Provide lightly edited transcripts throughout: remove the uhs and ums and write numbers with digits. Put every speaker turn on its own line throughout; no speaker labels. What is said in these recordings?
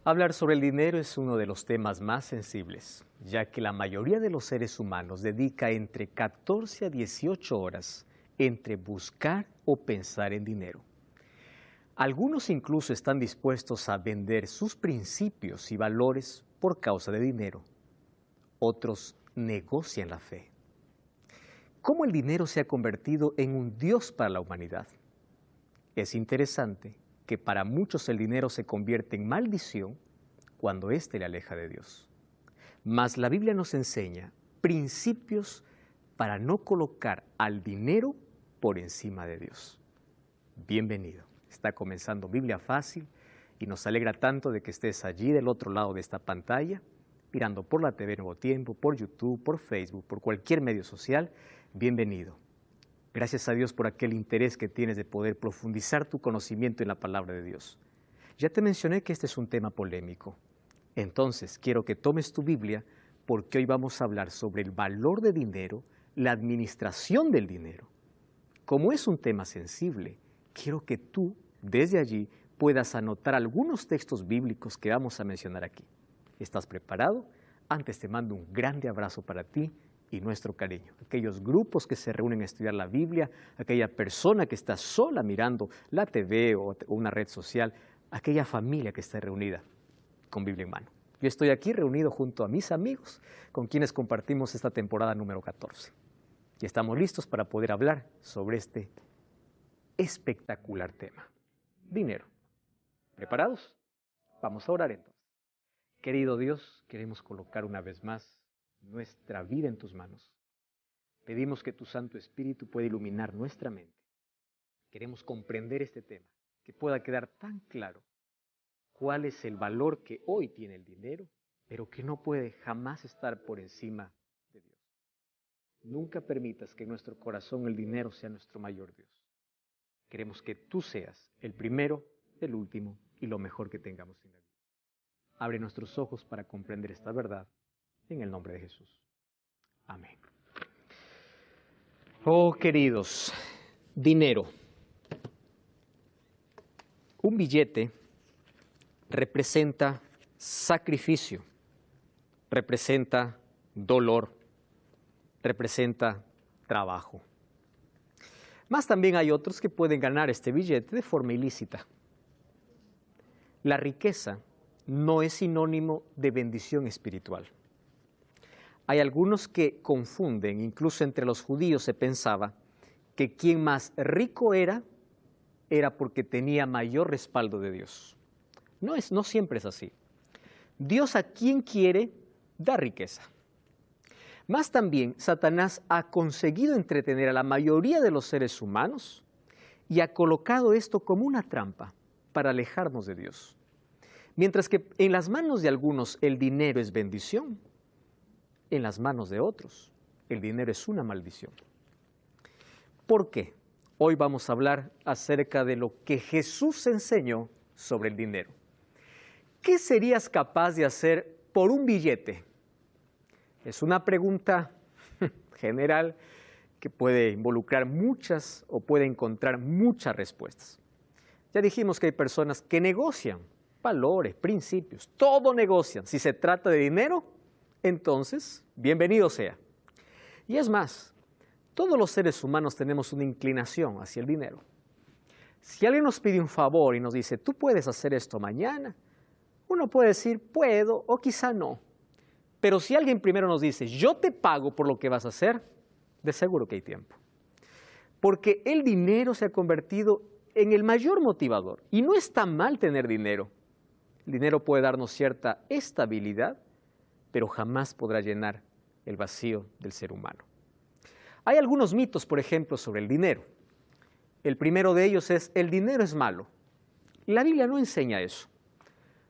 Hablar sobre el dinero es uno de los temas más sensibles, ya que la mayoría de los seres humanos dedica entre 14 a 18 horas entre buscar o pensar en dinero. Algunos incluso están dispuestos a vender sus principios y valores por causa de dinero. Otros negocian la fe. ¿Cómo el dinero se ha convertido en un dios para la humanidad? Es interesante que para muchos el dinero se convierte en maldición cuando éste le aleja de Dios. Mas la Biblia nos enseña principios para no colocar al dinero por encima de Dios. Bienvenido. Está comenzando Biblia Fácil y nos alegra tanto de que estés allí del otro lado de esta pantalla, mirando por la TV Nuevo Tiempo, por YouTube, por Facebook, por cualquier medio social. Bienvenido. Gracias a Dios por aquel interés que tienes de poder profundizar tu conocimiento en la palabra de Dios. Ya te mencioné que este es un tema polémico. Entonces, quiero que tomes tu Biblia porque hoy vamos a hablar sobre el valor de dinero, la administración del dinero. Como es un tema sensible, quiero que tú, desde allí, puedas anotar algunos textos bíblicos que vamos a mencionar aquí. ¿Estás preparado? Antes te mando un grande abrazo para ti y nuestro cariño. Aquellos grupos que se reúnen a estudiar la Biblia, aquella persona que está sola mirando la TV o una red social, aquella familia que está reunida con Biblia en mano. Yo estoy aquí reunido junto a mis amigos con quienes compartimos esta temporada número 14. Y estamos listos para poder hablar sobre este espectacular tema. Dinero. ¿Preparados? Vamos a orar entonces. Querido Dios, queremos colocar una vez más nuestra vida en tus manos. Pedimos que tu Santo Espíritu pueda iluminar nuestra mente. Queremos comprender este tema, que pueda quedar tan claro cuál es el valor que hoy tiene el dinero, pero que no puede jamás estar por encima de Dios. Nunca permitas que en nuestro corazón el dinero sea nuestro mayor Dios. Queremos que tú seas el primero, el último y lo mejor que tengamos en la vida. Abre nuestros ojos para comprender esta verdad. En el nombre de Jesús. Amén. Oh, queridos, dinero. Un billete representa sacrificio, representa dolor, representa trabajo. Mas también hay otros que pueden ganar este billete de forma ilícita. La riqueza no es sinónimo de bendición espiritual. Hay algunos que confunden, incluso entre los judíos se pensaba que quien más rico era porque tenía mayor respaldo de Dios. No siempre es así. Dios a quien quiere da riqueza. Más también, Satanás ha conseguido entretener a la mayoría de los seres humanos y ha colocado esto como una trampa para alejarnos de Dios. Mientras que en las manos de algunos el dinero es bendición, en las manos de otros el dinero es una maldición. ¿Por qué? Hoy vamos a hablar acerca de lo que Jesús enseñó sobre el dinero. ¿Qué serías capaz de hacer por un billete? Es una pregunta general que puede involucrar muchas o puede encontrar muchas respuestas. Ya dijimos que hay personas que negocian valores, principios, todo negocian. Si se trata de dinero, entonces, bienvenido sea. Y es más, todos los seres humanos tenemos una inclinación hacia el dinero. Si alguien nos pide un favor y nos dice, tú puedes hacer esto mañana, uno puede decir, puedo o quizá no. Pero si alguien primero nos dice, yo te pago por lo que vas a hacer, de seguro que hay tiempo. Porque el dinero se ha convertido en el mayor motivador. Y no está mal tener dinero. El dinero puede darnos cierta estabilidad, pero jamás podrá llenar el vacío del ser humano. Hay algunos mitos, por ejemplo, sobre el dinero. El primero de ellos es, el dinero es malo. La Biblia no enseña eso.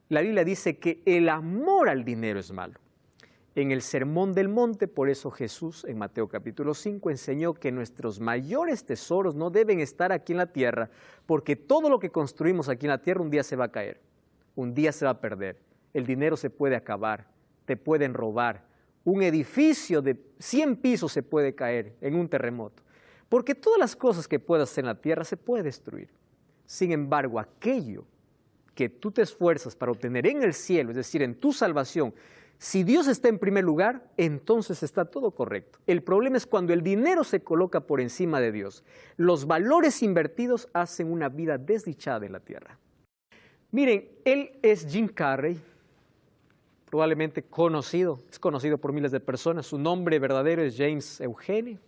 La Biblia dice que el amor al dinero es malo. En el Sermón del Monte, por eso Jesús, en Mateo capítulo 5, enseñó que nuestros mayores tesoros no deben estar aquí en la tierra, porque todo lo que construimos aquí en la tierra un día se va a caer, un día se va a perder. El dinero se puede acabar, te pueden robar. Un edificio de 100 pisos se puede caer en un terremoto. Porque todas las cosas que puedas hacer en la tierra se puede destruir. Sin embargo, aquello que tú te esfuerzas para obtener en el cielo, es decir, en tu salvación, si Dios está en primer lugar, entonces está todo correcto. El problema es cuando el dinero se coloca por encima de Dios. Los valores invertidos hacen una vida desdichada en la tierra. Miren, él es Jim Carrey, probablemente es conocido por miles de personas. Su nombre verdadero es James Eugene.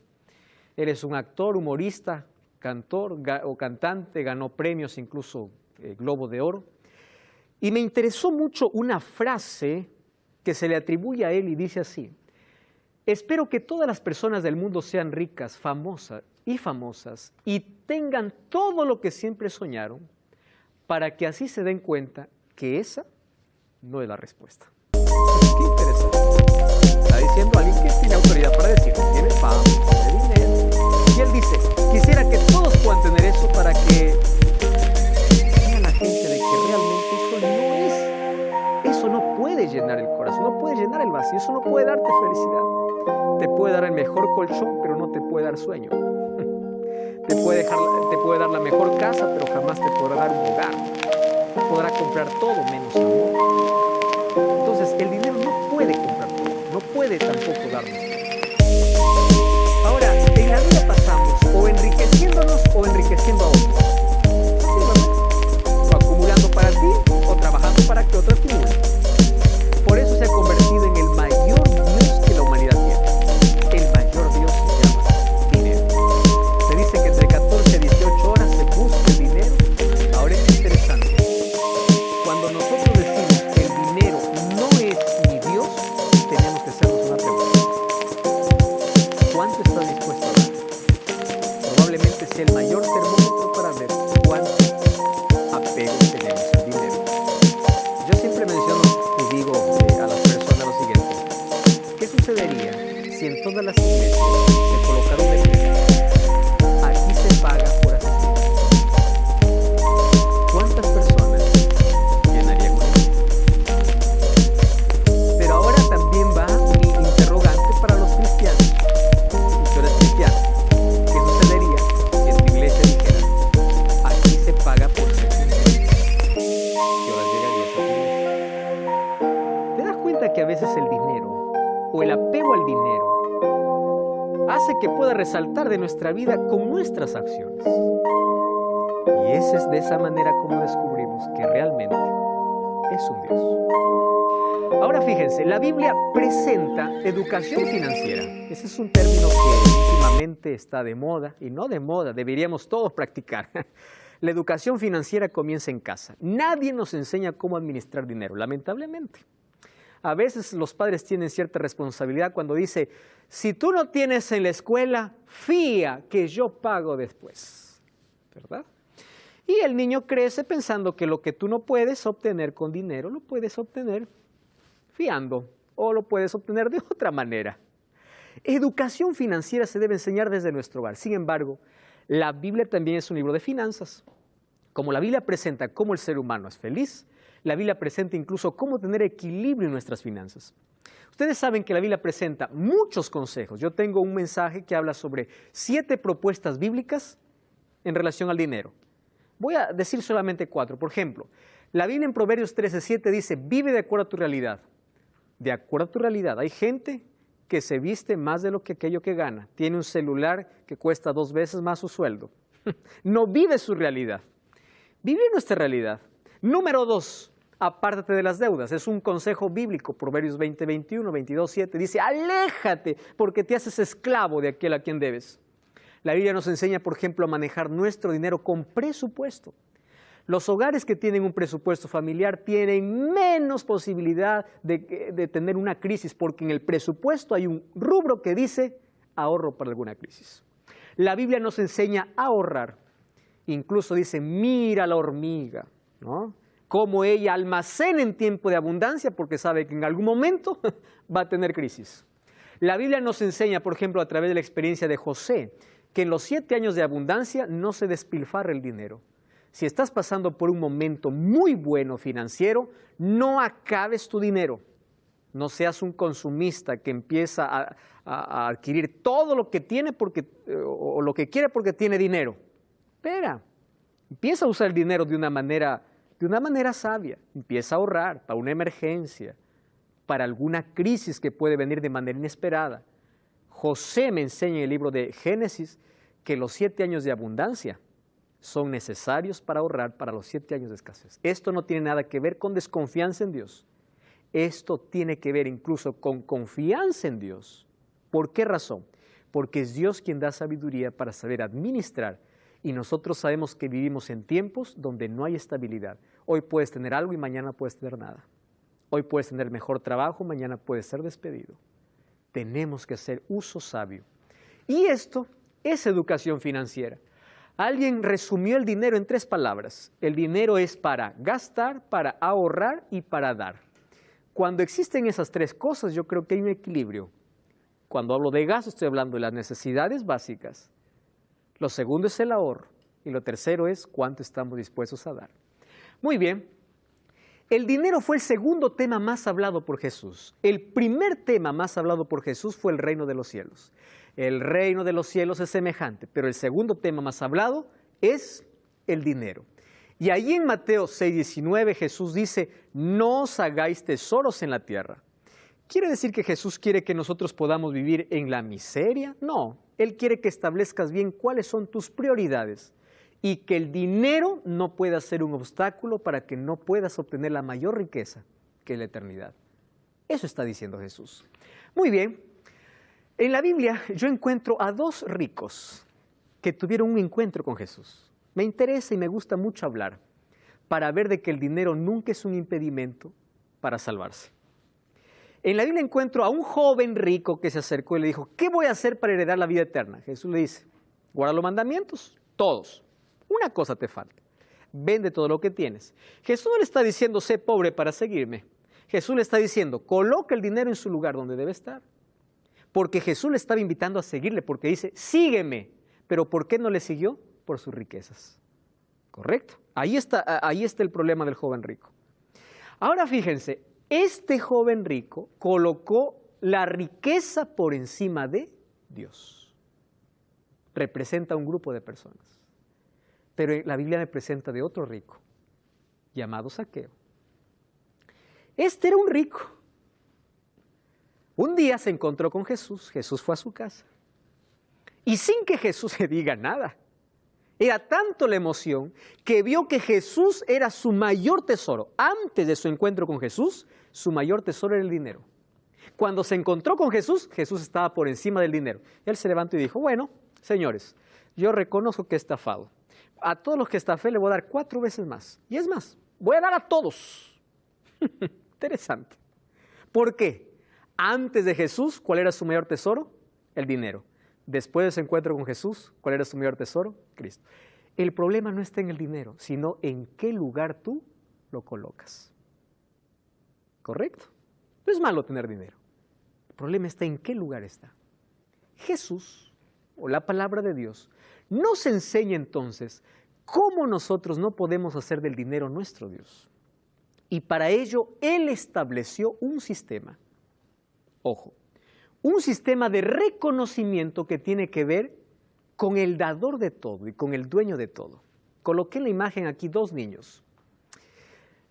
Él es un actor, humorista, cantor o cantante, ganó premios, incluso Globo de Oro. Y me interesó mucho una frase que se le atribuye a él y dice así: espero que todas las personas del mundo sean ricas, famosas y tengan todo lo que siempre soñaron, para que así se den cuenta que esa no es la respuesta. Qué interesante. Está diciendo alguien que tiene autoridad para decir, tiene fama, tiene dinero. Y él dice, quisiera que todos puedan tener eso para que vean la gente de que realmente eso no puede llenar el corazón, no puede llenar el vacío, eso no puede darte felicidad. Te puede dar el mejor colchón, pero no te puede dar sueño. Te puede dar la mejor casa, pero jamás te podrá dar un hogar. Podrá comprar todo menos amor. Entonces, el dinero no puede comprar todo, no puede tampoco darnos. Ahora, en la vida pasamos o enriqueciéndonos o enriqueciendo a otros. Así, ¿verdad? O acumulando para ti o trabajando para que otro acumule. Por eso se ha convertido en el mayor Dios que la humanidad tiene. El mayor Dios se llama dinero. Se dice que entre 14 y 18 horas se busca el dinero. Ahora es interesante. Cuando nosotros decimos que el dinero no es mi Dios, tenemos que hacernos una pregunta. ¿Cuánto estás dispuesto a dar? Probablemente sea el mayor termómetro para ver cuánto apego tenemos al dinero. Yo siempre menciono y digo a las personas lo siguiente: ¿qué sucedería si en todas las iglesias se colocara un letrero? Aquí se paga por asistir. ¿Cuántas personas llenarían con eso? Pero ahora también va mi interrogante para los cristianos. Si tú eres cristiano, ¿qué sucedería si en tu iglesia dijera, aquí se paga por ser cristiano? ¿Qué horas llegarías a tu iglesia? ¿Te das cuenta que a veces el dinero o el apego al dinero hace que pueda resaltar de nuestra vida con nuestras acciones? Y es de esa manera como descubrimos que realmente es un Dios. Ahora fíjense, la Biblia presenta educación financiera. Ese es un término que últimamente está de moda, y no de moda, deberíamos todos practicar. La educación financiera comienza en casa. Nadie nos enseña cómo administrar dinero, lamentablemente. A veces los padres tienen cierta responsabilidad cuando dice, si tú no tienes en la escuela, fía que yo pago después, ¿verdad? Y el niño crece pensando que lo que tú no puedes obtener con dinero, lo puedes obtener fiando o lo puedes obtener de otra manera. Educación financiera se debe enseñar desde nuestro hogar. Sin embargo, la Biblia también es un libro de finanzas. Como la Biblia presenta cómo el ser humano es feliz, la Biblia presenta incluso cómo tener equilibrio en nuestras finanzas. Ustedes saben que la Biblia presenta muchos consejos. Yo tengo un mensaje que habla sobre 7 propuestas bíblicas en relación al dinero. Voy a decir solamente 4. Por ejemplo, la Biblia en Proverbios 13:7 dice, vive de acuerdo a tu realidad. De acuerdo a tu realidad. Hay gente que se viste más de lo que aquello que gana. Tiene un celular que cuesta 2 veces más su sueldo. No vive su realidad. Vive nuestra realidad. Número 2, apártate de las deudas. Es un consejo bíblico. Proverbios 20:21, 22:7 dice, aléjate porque te haces esclavo de aquel a quien debes. La Biblia nos enseña, por ejemplo, a manejar nuestro dinero con presupuesto. Los hogares que tienen un presupuesto familiar tienen menos posibilidad de tener una crisis, porque en el presupuesto hay un rubro que dice ahorro para alguna crisis. La Biblia nos enseña a ahorrar. Incluso dice, mira la hormiga, ¿no? Cómo ella almacena en tiempo de abundancia porque sabe que en algún momento va a tener crisis. La Biblia nos enseña, por ejemplo, a través de la experiencia de José, que en los 7 años de abundancia no se despilfarra el dinero. Si estás pasando por un momento muy bueno financiero, no acabes tu dinero. No seas un consumista que empieza a adquirir todo lo que tiene o lo que quiere porque tiene dinero. Espera, empieza a usar el dinero de una manera de una manera sabia. Empieza a ahorrar para una emergencia, para alguna crisis que puede venir de manera inesperada. José me enseña en el libro de Génesis que los 7 años de abundancia son necesarios para ahorrar para los 7 años de escasez. Esto no tiene nada que ver con desconfianza en Dios. Esto tiene que ver incluso con confianza en Dios. ¿Por qué razón? Porque es Dios quien da sabiduría para saber administrar. Y nosotros sabemos que vivimos en tiempos donde no hay estabilidad. Hoy puedes tener algo y mañana puedes tener nada. Hoy puedes tener mejor trabajo, mañana puedes ser despedido. Tenemos que hacer uso sabio. Y esto es educación financiera. Alguien resumió el dinero en 3 palabras. El dinero es para gastar, para ahorrar y para dar. Cuando existen esas 3 cosas, yo creo que hay un equilibrio. Cuando hablo de gasto, estoy hablando de las necesidades básicas. Lo segundo es el ahorro. Y lo tercero es cuánto estamos dispuestos a dar. Muy bien. El dinero fue el segundo tema más hablado por Jesús. El primer tema más hablado por Jesús fue el reino de los cielos. El reino de los cielos es semejante, pero el segundo tema más hablado es el dinero. Y ahí en Mateo 6:19 Jesús dice, no os hagáis tesoros en la tierra. ¿Quiere decir que Jesús quiere que nosotros podamos vivir en la miseria? No, Él quiere que establezcas bien cuáles son tus prioridades y que el dinero no pueda ser un obstáculo para que no puedas obtener la mayor riqueza, que es la eternidad. Eso está diciendo Jesús. Muy bien, en la Biblia yo encuentro a 2 ricos que tuvieron un encuentro con Jesús. Me interesa y me gusta mucho hablar para ver de que el dinero nunca es un impedimento para salvarse. En la Biblia encuentro a un joven rico que se acercó y le dijo, ¿qué voy a hacer para heredar la vida eterna? Jesús le dice, guarda los mandamientos, todos. Una cosa te falta, vende todo lo que tienes. Jesús no le está diciendo, sé pobre para seguirme. Jesús le está diciendo, coloca el dinero en su lugar donde debe estar. Porque Jesús le estaba invitando a seguirle, porque dice, sígueme. Pero ¿por qué no le siguió? Por sus riquezas. ¿Correcto? Ahí está el problema del joven rico. Ahora fíjense, este joven rico colocó la riqueza por encima de Dios. Representa a un grupo de personas. Pero la Biblia me presenta de otro rico, llamado Zaqueo. Este era un rico. Un día se encontró con Jesús, Jesús fue a su casa. Y sin que Jesús le diga nada, era tanto la emoción que vio que Jesús era su mayor tesoro. Antes de su encuentro con Jesús, su mayor tesoro era el dinero. Cuando se encontró con Jesús, Jesús estaba por encima del dinero. Él se levantó y dijo, bueno, señores, yo reconozco que he estafado. A todos los que estafé le voy a dar 4 veces más. Y es más, voy a dar a todos. Interesante. ¿Por qué? Antes de Jesús, ¿cuál era su mayor tesoro? El dinero. Después de su encuentro con Jesús, ¿cuál era su mayor tesoro? Cristo. El problema no está en el dinero, sino en qué lugar tú lo colocas. ¿Correcto? No es malo tener dinero. El problema está en qué lugar está. Jesús, o la palabra de Dios, nos enseña entonces cómo nosotros no podemos hacer del dinero nuestro Dios. Y para ello, Él estableció un sistema. Ojo, un sistema de reconocimiento que tiene que ver con el dador de todo y con el dueño de todo. Coloqué en la imagen aquí 2 niños.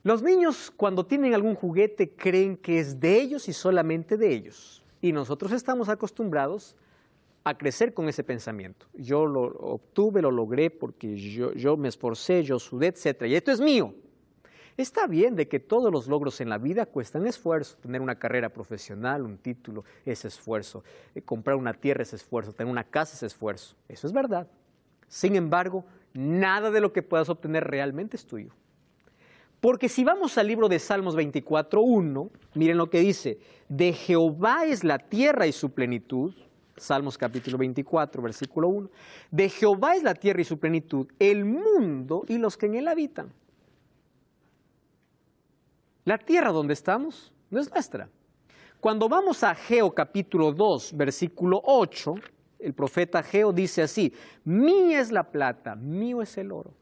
Los niños, cuando tienen algún juguete, creen que es de ellos y solamente de ellos. Y nosotros estamos acostumbrados a crecer con ese pensamiento. Yo lo obtuve, lo logré porque yo me esforcé, yo sudé, etc. Y esto es mío. Está bien de que todos los logros en la vida cuestan esfuerzo. Tener una carrera profesional, un título, es esfuerzo. Comprar una tierra es esfuerzo. Tener una casa es esfuerzo. Eso es verdad. Sin embargo, nada de lo que puedas obtener realmente es tuyo. Porque si vamos al libro de Salmos 24:1, miren lo que dice. De Jehová es la tierra y su plenitud. Salmos capítulo 24, versículo 1. De Jehová es la tierra y su plenitud, el mundo y los que en él habitan. La tierra donde estamos no es nuestra. Cuando vamos a Ageo capítulo 2, versículo 8, el profeta Ageo dice así, mía es la plata, mío es el oro.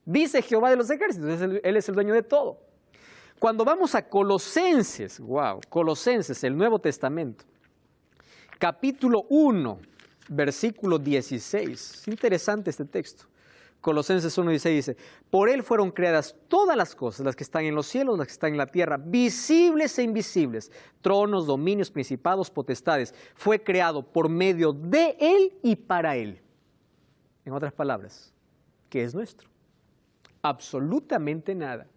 Dice Jehová de los ejércitos, Él es el dueño de todo. Cuando vamos a Colosenses, Colosenses, el Nuevo Testamento, capítulo 1, versículo 16, es interesante este texto. Colosenses 1:16 dice, por Él fueron creadas todas las cosas, las que están en los cielos, las que están en la tierra, visibles e invisibles, tronos, dominios, principados, potestades. Fue creado por medio de Él y para Él. En otras palabras, ¿qué es nuestro? Absolutamente nada.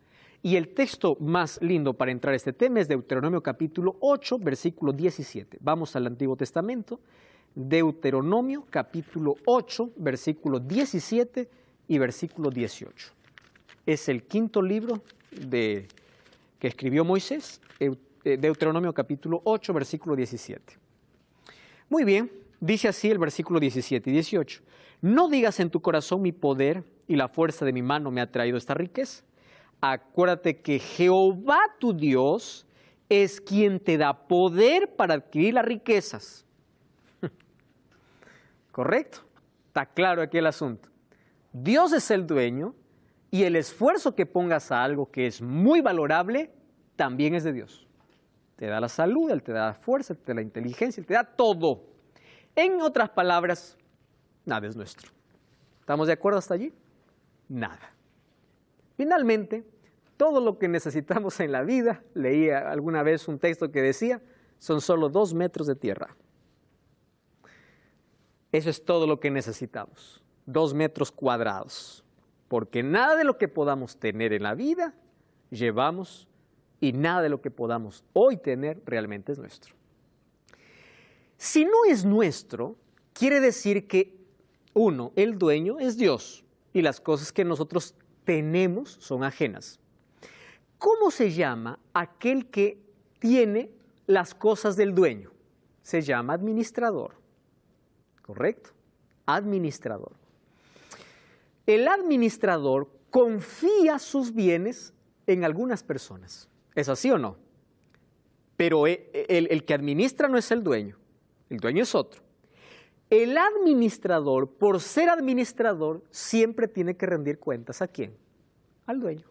Y el texto más lindo para entrar a este tema es Deuteronomio capítulo 8, versículo 17. Vamos al Antiguo Testamento, Deuteronomio capítulo 8, versículo 17 y versículo 18. Es el quinto libro que escribió Moisés, Deuteronomio capítulo 8, versículo 17. Muy bien, dice así el versículo 17 y 18. No digas en tu corazón, mi poder y la fuerza de mi mano me ha traído esta riqueza. Acuérdate que Jehová tu Dios es quien te da poder para adquirir las riquezas. ¿Correcto? Está claro aquí el asunto. Dios es el dueño y el esfuerzo que pongas a algo que es muy valorable también es de Dios. Te da la salud, Él te da la fuerza, Él te da la inteligencia, Él te da todo. En otras palabras, nada es nuestro. ¿Estamos de acuerdo hasta allí? Nada. Finalmente, todo lo que necesitamos en la vida, leía alguna vez un texto que decía, son solo 2 metros de tierra. Eso es todo lo que necesitamos, 2 metros cuadrados. Porque nada de lo que podamos tener en la vida, llevamos, y nada de lo que podamos hoy tener realmente es nuestro. Si no es nuestro, quiere decir que, uno, el dueño es Dios y las cosas que nosotros tenemos son ajenas. ¿Cómo se llama aquel que tiene las cosas del dueño? Se llama administrador, ¿correcto? Administrador. El administrador confía sus bienes en algunas personas. ¿Es así o no? Pero el que administra no es el dueño es otro. El administrador, por ser administrador, siempre tiene que rendir cuentas ¿a quién? Al dueño.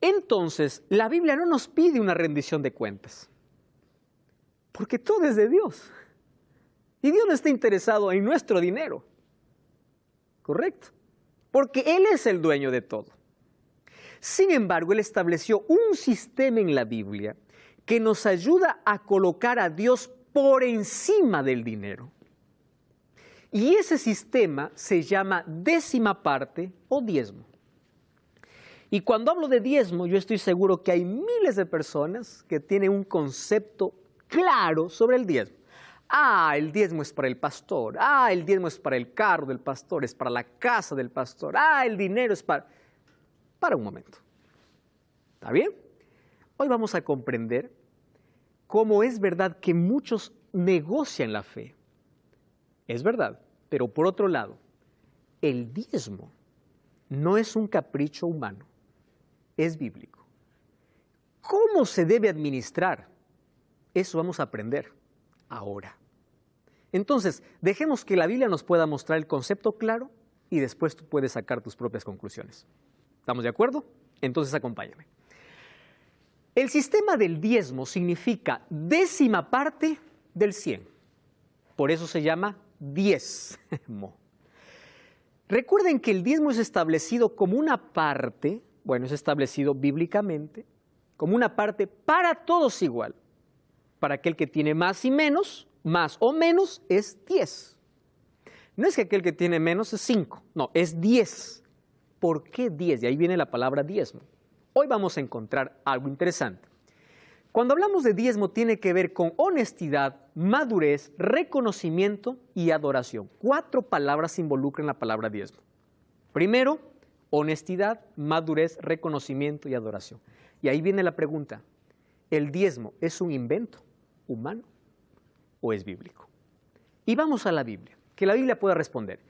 Entonces, la Biblia no nos pide una rendición de cuentas, porque todo es de Dios. Y Dios no está interesado en nuestro dinero, ¿correcto? Porque Él es el dueño de todo. Sin embargo, Él estableció un sistema en la Biblia que nos ayuda a colocar a Dios por encima del dinero. Y ese sistema se llama décima parte o diezmo. Y cuando hablo de diezmo, yo estoy seguro que hay miles de personas que tienen un concepto claro sobre el diezmo. El diezmo es para el pastor. El diezmo es para el carro del pastor, es para la casa del pastor. El dinero es para... Para un momento. ¿Está bien? Hoy vamos a comprender cómo es verdad que muchos negocian la fe. Es verdad, pero por otro lado, el diezmo no es un capricho humano, es bíblico. ¿Cómo se debe administrar? Eso vamos a aprender ahora. Entonces, dejemos que la Biblia nos pueda mostrar el concepto claro y después tú puedes sacar tus propias conclusiones. ¿Estamos de acuerdo? Entonces acompáñame. El sistema del diezmo significa décima parte del 100. Por eso se llama diezmo. Recuerden que el diezmo es establecido como una parte, es establecido bíblicamente, como una parte para todos igual. Para aquel que tiene más y menos, más o menos es 10. No es que aquel que tiene menos es 5, no, es 10. ¿Por qué 10? De ahí viene la palabra diezmo. Hoy vamos a encontrar algo interesante. Cuando hablamos de diezmo tiene que ver con honestidad, madurez, reconocimiento y adoración. 4 palabras involucran la palabra diezmo. Primero, honestidad, madurez, reconocimiento y adoración. Y ahí viene la pregunta, ¿el diezmo es un invento humano o es bíblico? Y vamos a la Biblia, que la Biblia pueda responder.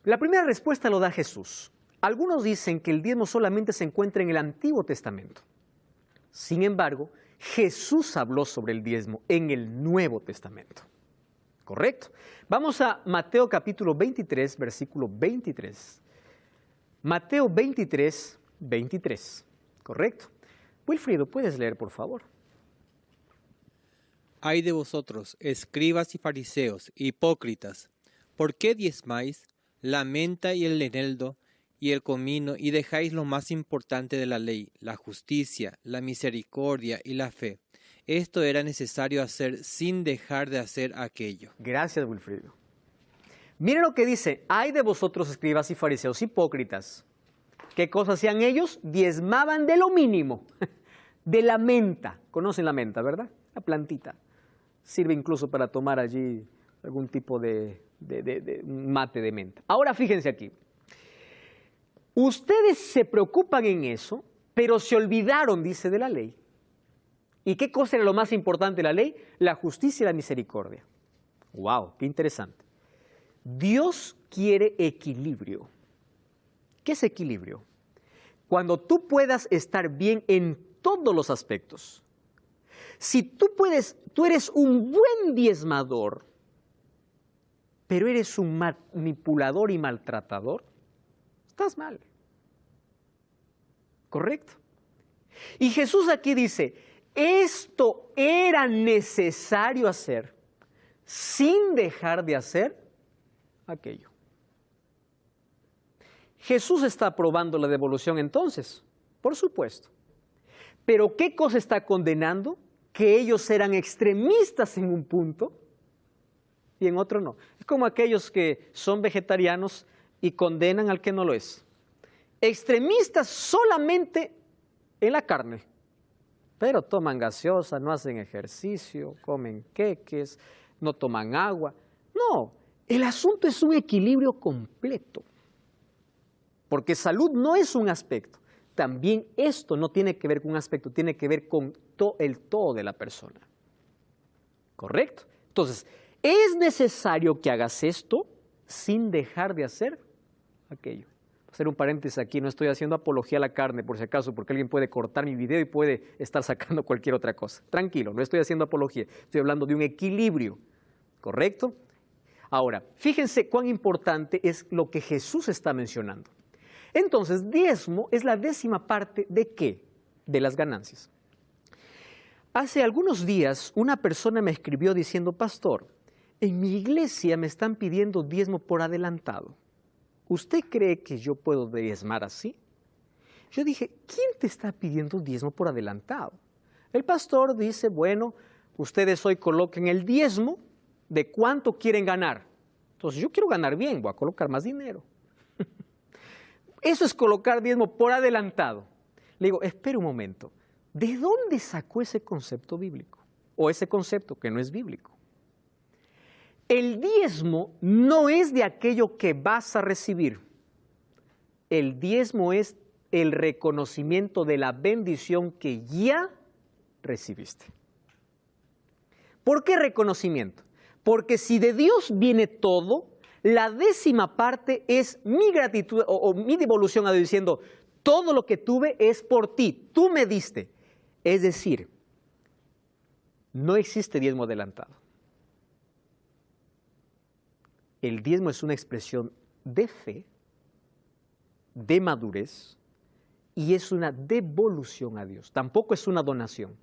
La primera respuesta lo da Jesús. Algunos dicen que el diezmo solamente se encuentra en el Antiguo Testamento. Sin embargo, Jesús habló sobre el diezmo en el Nuevo Testamento. ¿Correcto? Vamos a Mateo capítulo 23, versículo 23. Mateo 23, 23. ¿Correcto? Wilfrido, ¿puedes leer, por favor?
Ay de vosotros, escribas y fariseos, hipócritas, ¿por qué diezmáis la menta y el eneldo y el comino, y dejáis lo más importante de la ley, la justicia, la misericordia y la fe. Esto era necesario hacer sin dejar de hacer aquello.
Gracias, Wilfrido. Miren lo que dice: ay de vosotros, escribas y fariseos hipócritas. ¿Qué cosas hacían ellos? Diezmaban de lo mínimo, de la menta. Conocen la menta, ¿verdad? La plantita. Sirve incluso para tomar allí algún tipo de mate de menta. Ahora fíjense aquí. Ustedes se preocupan en eso, pero se olvidaron, dice, de la ley. ¿Y qué cosa era lo más importante de la ley? La justicia y la misericordia. ¡Wow! ¡Qué interesante! Dios quiere equilibrio. ¿Qué es equilibrio? Cuando tú puedas estar bien en todos los aspectos. Si tú eres un buen diezmador, pero eres un manipulador y maltratador, estás mal. ¿Correcto? Y Jesús aquí dice, esto era necesario hacer sin dejar de hacer aquello. Jesús está aprobando la devolución entonces, por supuesto. Pero ¿qué cosa está condenando? Que ellos eran extremistas en un punto y en otro no. Es como aquellos que son vegetarianos y condenan al que no lo es. Extremistas solamente en la carne, pero toman gaseosa, no hacen ejercicio, comen queques, no toman agua. No, el asunto es un equilibrio completo, porque salud no es un aspecto. También esto no tiene que ver con un aspecto, tiene que ver con el todo de la persona. ¿Correcto? Entonces, es necesario que hagas esto sin dejar de hacer aquello. Voy a hacer un paréntesis aquí, no estoy haciendo apología a la carne por si acaso, porque alguien puede cortar mi video y puede estar sacando cualquier otra cosa. Tranquilo, no estoy haciendo apología, estoy hablando de un equilibrio. ¿Correcto? Ahora, fíjense cuán importante es lo que Jesús está mencionando. Entonces, diezmo es la 10ª parte ¿de qué? De las ganancias. Hace algunos días una persona me escribió diciendo, pastor, en mi iglesia me están pidiendo diezmo por adelantado. ¿Usted cree que yo puedo diezmar así? Yo dije, ¿quién te está pidiendo diezmo por adelantado? El pastor dice, bueno, ustedes hoy coloquen el diezmo de cuánto quieren ganar. Entonces yo quiero ganar bien, voy a colocar más dinero. Eso es colocar diezmo por adelantado. Le digo, espera un momento, ¿de dónde sacó ese concepto bíblico? O ese concepto que no es bíblico. El diezmo no es de aquello que vas a recibir. El diezmo es el reconocimiento de la bendición que ya recibiste. ¿Por qué reconocimiento? Porque si de Dios viene todo, la 10ª parte es mi gratitud o mi devolución a Dios diciendo, todo lo que tuve es por ti, tú me diste. Es decir, no existe diezmo adelantado. El diezmo es una expresión de fe, de madurez, y es una devolución a Dios. Tampoco es una donación.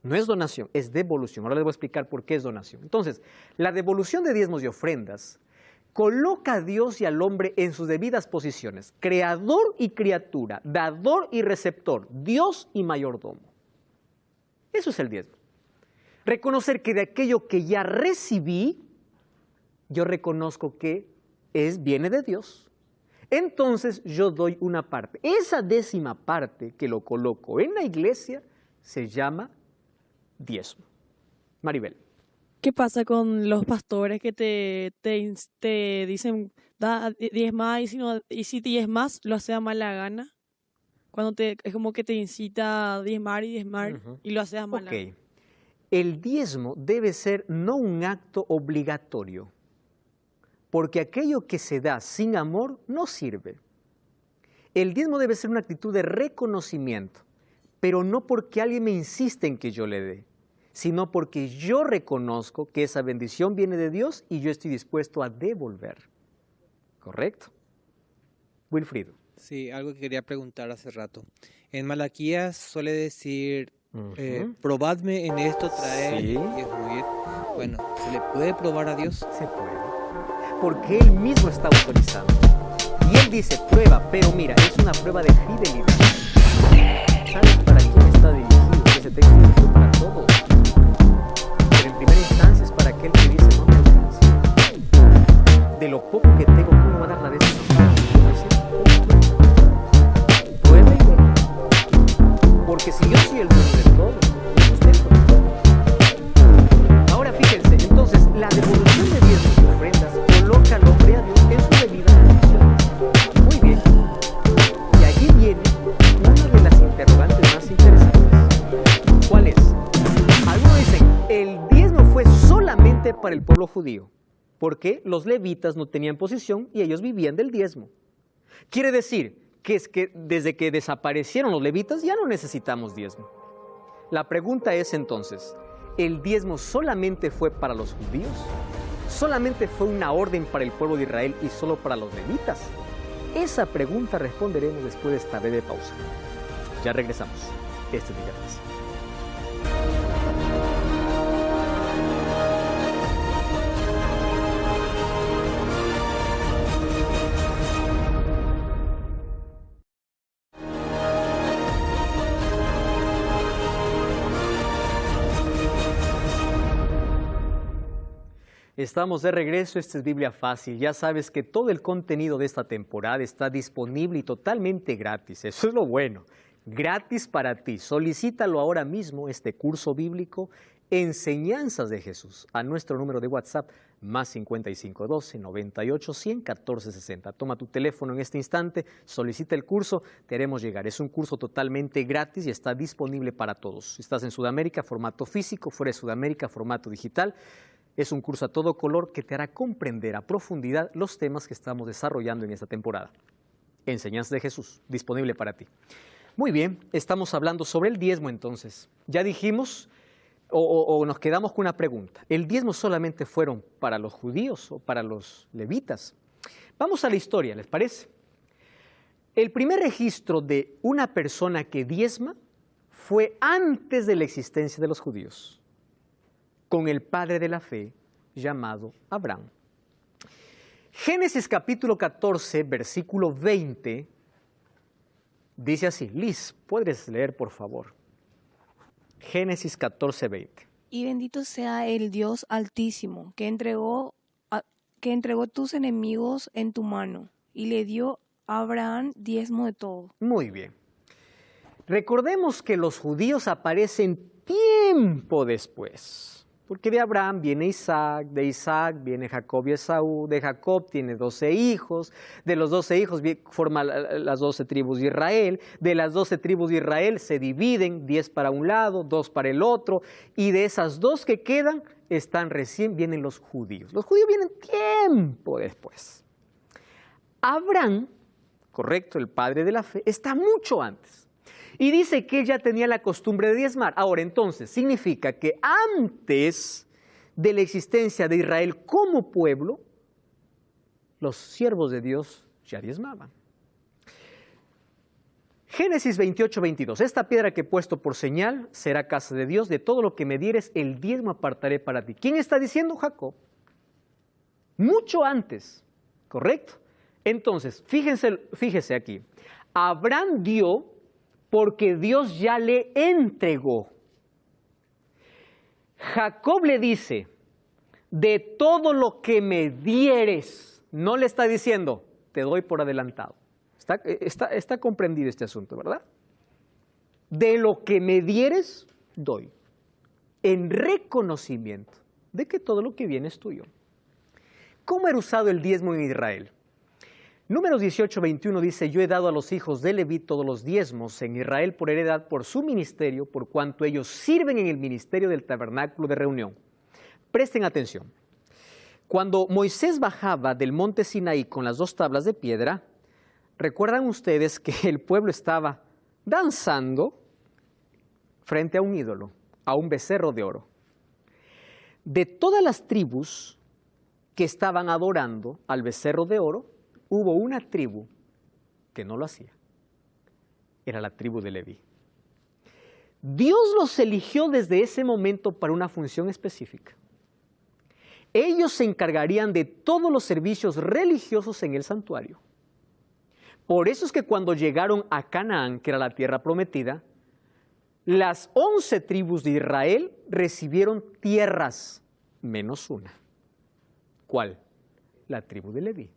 No es donación, es devolución. Ahora les voy a explicar por qué es donación. Entonces, la devolución de diezmos y ofrendas coloca a Dios y al hombre en sus debidas posiciones. Creador y criatura, dador y receptor, Dios y mayordomo. Eso es el diezmo. Reconocer que de aquello que ya recibí, yo reconozco que viene de Dios. Entonces yo doy una parte. Esa 10ª parte que lo coloco en la iglesia se llama diezmo. Maribel.
¿Qué pasa con los pastores que te dicen, da diezma y si diezmas, lo hace a mala gana? Cuando es como que te incita a diezmar y lo hace a mala gana.
Ok. El diezmo debe ser no un acto obligatorio, porque aquello que se da sin amor no sirve. El diezmo debe ser una actitud de reconocimiento, pero no porque alguien me insiste en que yo le dé, sino porque yo reconozco que esa bendición viene de Dios y yo estoy dispuesto a devolver. ¿Correcto? Wilfrido.
Sí, algo que quería preguntar hace rato. En Malaquías suele decir, probadme en esto, traer
Sí.
y es muy... Bueno, ¿se le puede probar a Dios?
Se puede. porque Él mismo está autorizando. Y Él dice prueba, pero mira, es una prueba de fidelidad. ¿Sabes para quién está dirigido ese texto? Es para todos. Pero en primera instancia es para aquel que dice no me alcanza. De lo poco que tengo, ¿cómo va a dar la décima parte? Prueba y ve. Porque si yo soy el dueño de todo, usted no. Ahora fíjense, entonces la devolución de diezmos y ofrendas coloca al hombre a Dios en su debida condición. Muy bien. Y allí viene una de las interrogantes más interesantes. ¿Cuál es? Algunos dicen, el diezmo fue solamente para el pueblo judío, porque los levitas no tenían posición y ellos vivían del diezmo. Quiere decir que es que desde que desaparecieron los levitas ya no necesitamos diezmo. La pregunta es entonces, ¿el diezmo solamente fue para los judíos? ¿Solamente fue una orden para el pueblo de Israel y solo para los levitas? Esa pregunta responderemos después de esta breve pausa. Ya regresamos. Este es Biblia Fácil. Estamos de regreso, esta es Biblia Fácil. Ya sabes que todo el contenido de esta temporada está disponible y totalmente gratis. Eso es lo bueno, gratis para ti. Solicítalo ahora mismo, este curso bíblico, Enseñanzas de Jesús, a nuestro número de WhatsApp, más 5512 98 100 14 60. Toma tu teléfono en este instante, solicita el curso, te haremos llegar. Es un curso totalmente gratis y está disponible para todos. Si estás en Sudamérica, formato físico, fuera de Sudamérica, formato digital. Es un curso a todo color que te hará comprender a profundidad los temas que estamos desarrollando en esta temporada. Enseñanzas de Jesús, disponible para ti. Muy bien, estamos hablando sobre el diezmo entonces. Ya dijimos, o nos quedamos con una pregunta. ¿El diezmo solamente fueron para los judíos o para los levitas? Vamos a la historia, ¿les parece? El primer registro de una persona que diezma fue antes de la existencia de los judíos, con el padre de la fe llamado Abraham. Génesis capítulo 14, versículo 20, dice así. Liz, ¿puedes leer por favor? Génesis 14, 20.
Y bendito sea el Dios Altísimo, que entregó tus enemigos en tu mano, y le dio a Abraham diezmo de todo.
Muy bien. Recordemos que los judíos aparecen tiempo después. Porque de Abraham viene Isaac, de Isaac viene Jacob y Esaú, de Jacob tiene 12 hijos, de los 12 hijos forman las 12 tribus de Israel, de las 12 tribus de Israel se dividen, 10 para un lado, 2 para el otro, y de esas 2 que quedan, vienen los judíos. Los judíos vienen tiempo después. Abraham, correcto, el padre de la fe, está mucho antes. Y dice que él ya tenía la costumbre de diezmar. Ahora, entonces, significa que antes de la existencia de Israel como pueblo, los siervos de Dios ya diezmaban. Génesis 28, 22. Esta piedra que he puesto por señal será casa de Dios. De todo lo que me dieres, el diezmo apartaré para ti. ¿Quién está diciendo? Mucho antes, ¿correcto? Entonces, fíjese aquí. Abraham dio porque Dios ya le entregó. Jacob le dice, de todo lo que me dieres, no le está diciendo, te doy por adelantado. Está comprendido este asunto, ¿verdad? De lo que me dieres, doy. En reconocimiento de que todo lo que viene es tuyo. ¿Cómo era usado el diezmo en Israel? Números 18, 21 dice, yo he dado a los hijos de Leví todos los diezmos en Israel por heredad por su ministerio, por cuanto ellos sirven en el ministerio del tabernáculo de reunión. Presten atención. Cuando Moisés bajaba del monte Sinaí con las 2 tablas de piedra, ¿recuerdan ustedes que el pueblo estaba danzando frente a un ídolo, a un becerro de oro? De todas las tribus que estaban adorando al becerro de oro, hubo una tribu que no lo hacía. Era la tribu de Leví. Dios los eligió desde ese momento para una función específica. Ellos se encargarían de todos los servicios religiosos en el santuario. Por eso es que cuando llegaron a Canaán, que era la tierra prometida, las 11 tribus de Israel recibieron tierras, menos una. ¿Cuál? La tribu de Leví.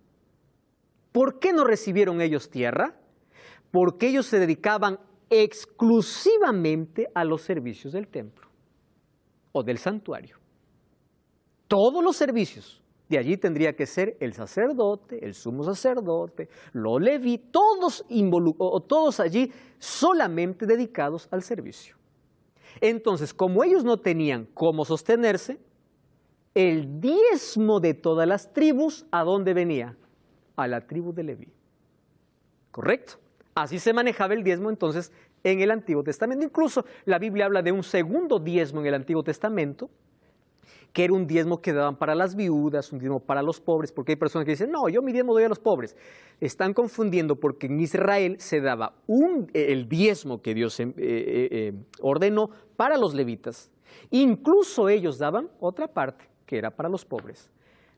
¿Por qué no recibieron ellos tierra? Porque ellos se dedicaban exclusivamente a los servicios del templo o del santuario. Todos los servicios. De allí tendría que ser el sacerdote, el sumo sacerdote, los leví, todos allí solamente dedicados al servicio. Entonces, como ellos no tenían cómo sostenerse, el diezmo de todas las tribus, ¿a dónde venía? A la tribu de Leví. ¿Correcto? Así se manejaba el diezmo entonces en el Antiguo Testamento. Incluso la Biblia habla de un segundo diezmo en el Antiguo Testamento, que era un diezmo que daban para las viudas, un diezmo para los pobres, porque hay personas que dicen, no, yo mi diezmo doy a los pobres. Están confundiendo porque en Israel se daba el diezmo que Dios ordenó para los levitas. Incluso ellos daban otra parte, que era para los pobres.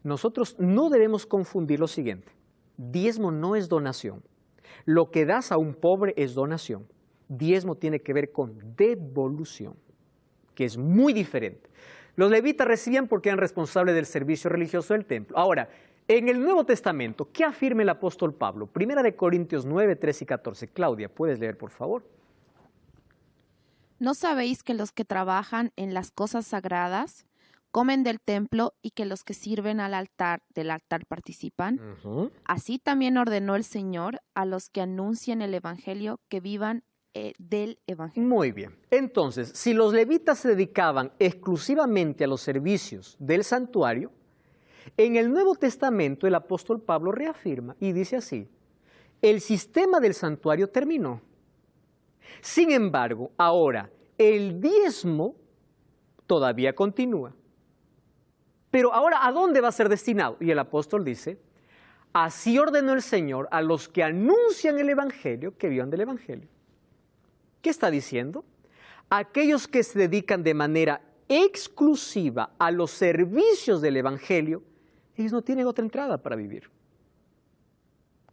Nosotros no debemos confundir lo siguiente. Diezmo no es donación. Lo que das a un pobre es donación. Diezmo tiene que ver con devolución, que es muy diferente. Los levitas recibían porque eran responsables del servicio religioso del templo. Ahora, en el Nuevo Testamento, ¿qué afirma el apóstol Pablo? Primera de Corintios 9, 13 y 14. Claudia, ¿puedes leer, por favor?
¿No sabéis que los que trabajan en las cosas sagradas comen del templo y que los que sirven del altar participan? Así también ordenó el Señor a los que anuncian el Evangelio que vivan del Evangelio.
Muy bien. Entonces, si los levitas se dedicaban exclusivamente a los servicios del santuario, en el Nuevo Testamento el apóstol Pablo reafirma y dice así, el sistema del santuario terminó. Sin embargo, ahora el diezmo todavía continúa. Pero ahora, ¿a dónde va a ser destinado? Y el apóstol dice, así ordenó el Señor a los que anuncian el Evangelio que vivan del Evangelio. ¿Qué está diciendo? Aquellos que se dedican de manera exclusiva a los servicios del Evangelio, ellos no tienen otra entrada para vivir.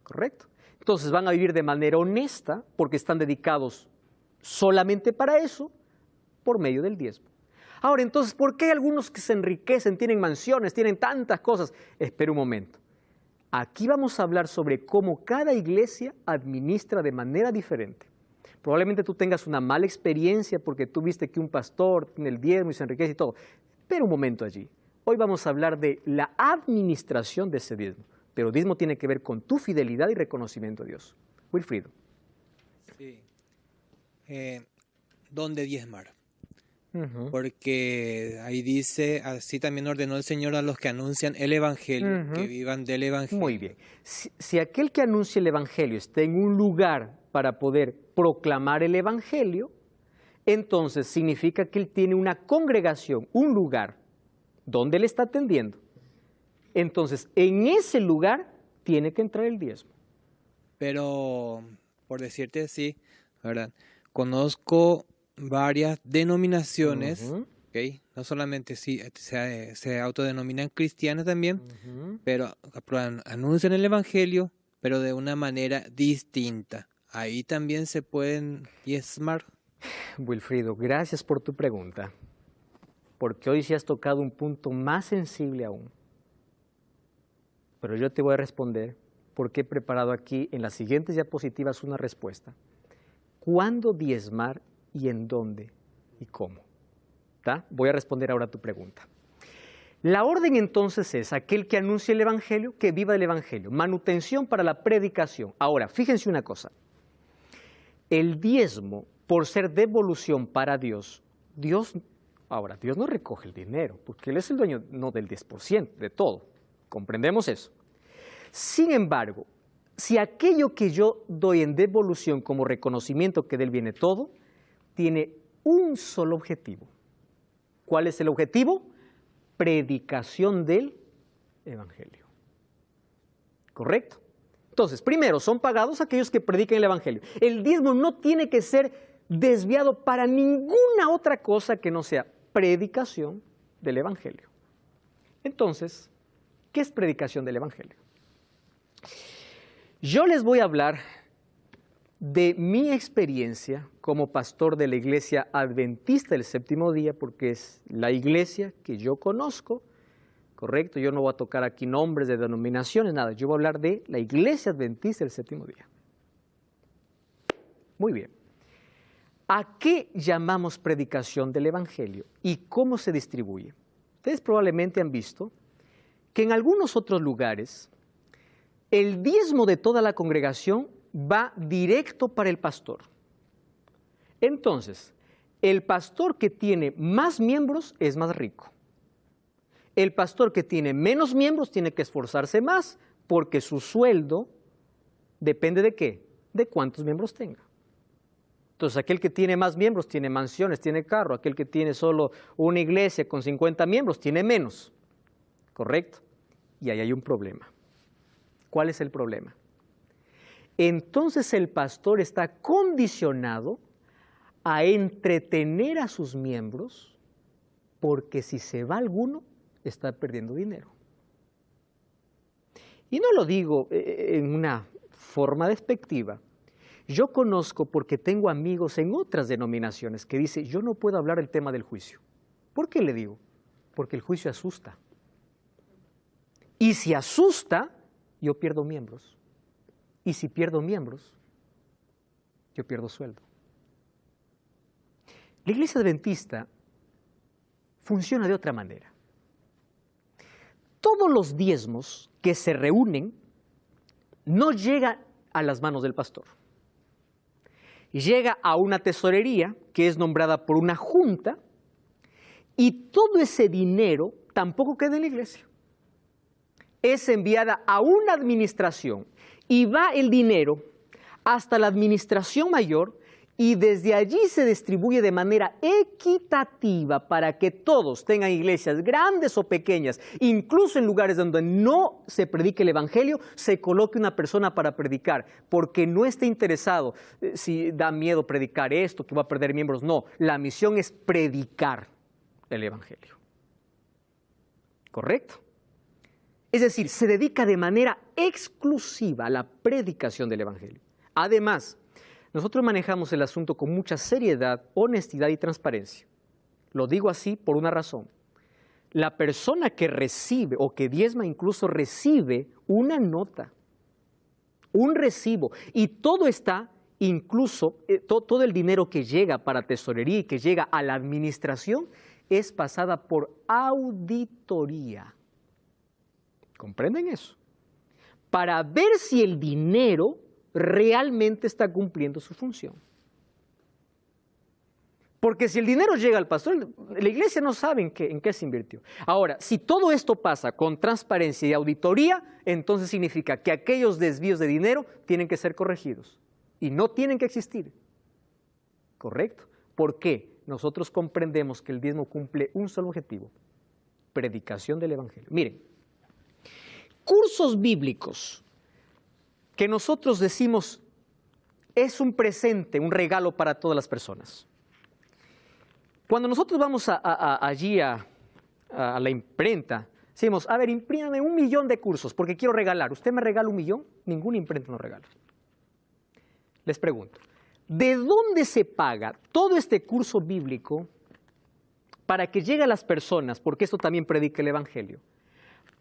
¿Correcto? Entonces van a vivir de manera honesta porque están dedicados solamente para eso por medio del diezmo. Ahora, entonces, ¿por qué hay algunos que se enriquecen, tienen mansiones, tienen tantas cosas? Espera un momento. Aquí vamos a hablar sobre cómo cada iglesia administra de manera diferente. Probablemente tú tengas una mala experiencia porque tú viste que un pastor tiene el diezmo y se enriquece y todo. Espera un momento allí. Hoy vamos a hablar de la administración de ese diezmo. Pero el diezmo tiene que ver con tu fidelidad y reconocimiento a Dios. Wilfrido.
Sí. ¿Dónde diezmar? Porque ahí dice, así también ordenó el Señor a los que anuncian el Evangelio, que vivan del Evangelio.
Muy bien. Si aquel que anuncia el Evangelio está en un lugar para poder proclamar el Evangelio, entonces significa que él tiene una congregación, un lugar donde él está atendiendo. Entonces, en ese lugar tiene que entrar el diezmo.
Pero, por decirte así, ¿verdad? Conozco varias denominaciones, ¿okay? No solamente se autodenominan cristianas también, pero anuncian el Evangelio, pero de una manera distinta. Ahí también se pueden diezmar.
Wilfrido, gracias por tu pregunta, porque hoy sí has tocado un punto más sensible aún. Pero yo te voy a responder porque he preparado aquí en las siguientes diapositivas una respuesta. ¿Cuándo diezmar y en dónde y cómo? ¿Tá? Voy a responder ahora a tu pregunta. La orden entonces es aquel que anuncie el Evangelio, que viva del Evangelio. Manutención para la predicación. Ahora, fíjense una cosa. El diezmo, por ser devolución para Dios, Dios no recoge el dinero, porque Él es el dueño no del 10%, de todo. ¿Comprendemos eso? Sin embargo, si aquello que yo doy en devolución como reconocimiento que de Él viene todo, tiene un solo objetivo. ¿Cuál es el objetivo? Predicación del Evangelio. ¿Correcto? Entonces, primero, son pagados aquellos que predican el Evangelio. El diezmo no tiene que ser desviado para ninguna otra cosa que no sea predicación del Evangelio. Entonces, ¿qué es predicación del Evangelio? Yo les voy a hablar de mi experiencia como pastor de la Iglesia Adventista del Séptimo Día, porque es la iglesia que yo conozco, ¿correcto? Yo no voy a tocar aquí nombres de denominaciones, nada. Yo voy a hablar de la Iglesia Adventista del Séptimo Día. Muy bien. ¿A qué llamamos predicación del Evangelio y cómo se distribuye? Ustedes probablemente han visto que en algunos otros lugares el diezmo de toda la congregación va directo para el pastor. Entonces, el pastor que tiene más miembros es más rico. El pastor que tiene menos miembros tiene que esforzarse más porque su sueldo depende ¿de qué? De cuántos miembros tenga. Entonces, aquel que tiene más miembros tiene mansiones, tiene carro. Aquel que tiene solo una iglesia con 50 miembros tiene menos. ¿Correcto? Y ahí hay un problema. ¿Cuál es el problema? Entonces el pastor está condicionado a entretener a sus miembros porque si se va alguno, está perdiendo dinero. Y no lo digo en una forma despectiva. Yo conozco porque tengo amigos en otras denominaciones que dicen, yo no puedo hablar el tema del juicio. ¿Por qué le digo? Porque el juicio asusta. Y si asusta, yo pierdo miembros. Y si pierdo miembros, yo pierdo sueldo. La Iglesia Adventista funciona de otra manera. Todos los diezmos que se reúnen no llegan a las manos del pastor. Llega a una tesorería que es nombrada por una junta y todo ese dinero tampoco queda en la iglesia. Es enviada a una administración y va el dinero hasta la administración mayor y desde allí se distribuye de manera equitativa para que todos tengan iglesias grandes o pequeñas, incluso en lugares donde no se predique el Evangelio, se coloque una persona para predicar, porque no esté interesado si da miedo predicar esto, que va a perder miembros. No, la misión es predicar el Evangelio. ¿Correcto? Es decir, se dedica de manera exclusiva a la predicación del Evangelio. Además, nosotros manejamos el asunto con mucha seriedad, honestidad y transparencia. Lo digo así por una razón. La persona que recibe o que diezma incluso recibe una nota, un recibo, y todo está, incluso todo el dinero que llega para tesorería y que llega a la administración es pasada por auditoría. ¿Comprenden eso? Para ver si el dinero realmente está cumpliendo su función. Porque si el dinero llega al pastor, la iglesia no sabe en qué se invirtió. Ahora, si todo esto pasa con transparencia y auditoría, entonces significa que aquellos desvíos de dinero tienen que ser corregidos y no tienen que existir. ¿Correcto? ¿Por qué? Nosotros comprendemos que el diezmo cumple un solo objetivo: predicación del Evangelio. Miren, cursos bíblicos que nosotros decimos es un presente, un regalo para todas las personas. Cuando nosotros vamos allí a la imprenta, decimos, a ver, imprímame 1 millón de cursos porque quiero regalar. ¿Usted me regala 1 millón? Ninguna imprenta nos regala. Les pregunto, ¿de dónde se paga todo este curso bíblico para que llegue a las personas? Porque esto también predica el Evangelio.